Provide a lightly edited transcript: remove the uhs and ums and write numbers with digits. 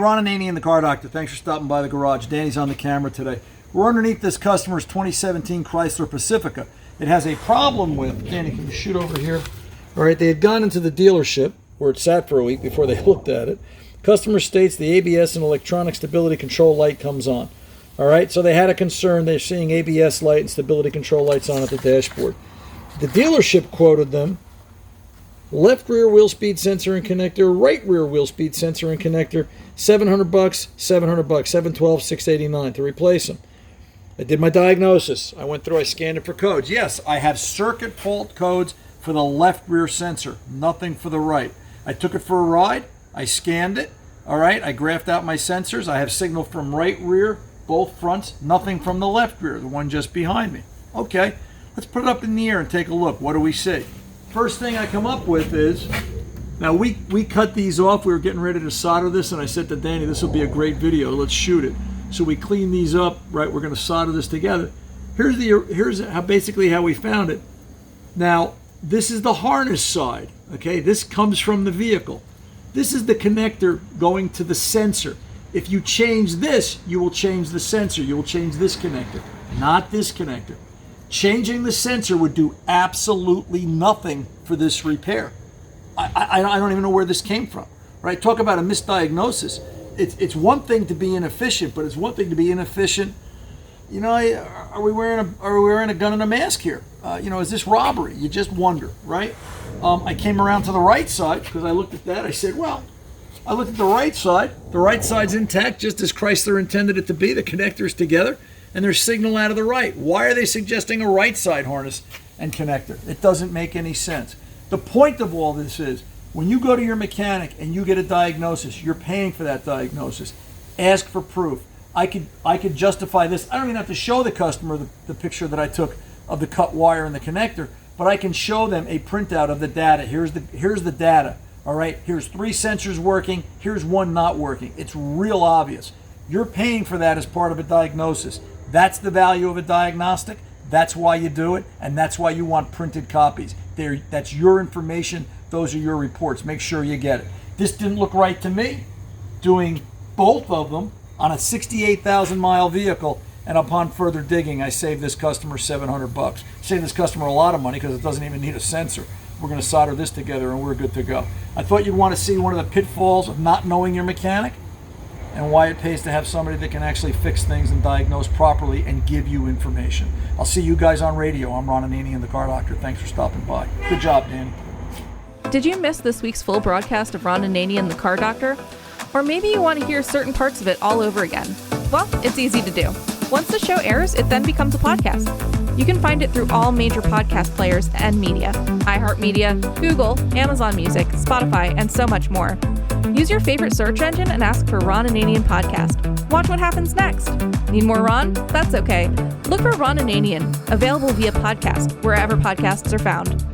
Ron Ananian The Car Doctor. Thanks for stopping by the garage. Danny's on the camera today. We're underneath this customer's 2017 Chrysler Pacifica. It has a problem with, Danny, can you shoot over here? All right, they had gone into the dealership where it sat for a week before they looked at it. Customer states the ABS and electronic stability control light comes on. All right, so they had a concern. They're seeing ABS light and stability control lights on at the dashboard. The dealership quoted them, left rear wheel speed sensor and connector, right rear wheel speed sensor and connector, $700, $700, $712, $689 to replace them. I did my diagnosis. I went through, I scanned it for codes. Yes, I have circuit fault codes for the left rear sensor, nothing for the right. I took it for a ride. I scanned it. All right, I graphed out my sensors. I have signal from right rear, both fronts, nothing from the left rear, the one just behind me. Okay, let's put it up in the air and take a look. What do we see? First thing I come up with is, now we cut these off. We were getting ready to solder this, and I said to Danny, this will be a great video. Let's shoot it. So we clean these up, right? We're going to solder this together. Here's basically how we found it. Now, this is the harness side, okay? This comes from the vehicle. This is the connector going to the sensor. If you change this, you will change the sensor. You will change this connector, not this connector. Changing the sensor would do absolutely nothing for this repair. I don't even know where this came from, right? Talk about a misdiagnosis. It's one thing to be inefficient, but it's one thing to be inefficient. You know, are we wearing a gun and a mask here? Is this robbery? You just wonder, right? I came around to the right side because I looked at that. I said, well, I looked at the right side. The right side's intact, just as Chrysler intended it to be. The connector's together, and there's signal out of the right. Why are they suggesting a right side harness and connector? It doesn't make any sense. The point of all this is, when you go to your mechanic and you get a diagnosis, you're paying for that diagnosis. Ask for proof. I could justify this. I don't even have to show the customer the picture that I took of the cut wire and the connector, but I can show them a printout of the data. Here's the data. All right, here's 3 sensors working, here's 1 not working. It's real obvious. You're paying for that as part of a diagnosis. That's the value of a diagnostic. That's why you do it, and that's why you want printed copies. That's your information. Those are your reports. Make sure you get it. This didn't look right to me. Doing both of them on a 68,000 mile vehicle, and upon further digging, I saved this customer $700. Saved this customer a lot of money because it doesn't even need a sensor. We're going to solder this together and we're good to go. I thought you'd want to see one of the pitfalls of not knowing your mechanic and why it pays to have somebody that can actually fix things and diagnose properly and give you information. I'll see you guys on radio. I'm Ron Ananian The Car Doctor. Thanks for stopping by. Good job, Danny. Did you miss this week's full broadcast of Ron Ananian The Car Doctor? Or maybe you want to hear certain parts of it all over again. Well, it's easy to do. Once the show airs, it then becomes a podcast. You can find it through all major podcast players and media: iHeartMedia, Google, Amazon Music, Spotify, and so much more. Use your favorite search engine and ask for Ron Ananian Podcast. Watch what happens next. Need more Ron? That's okay. Look for Ron Ananian, available via podcast, wherever podcasts are found.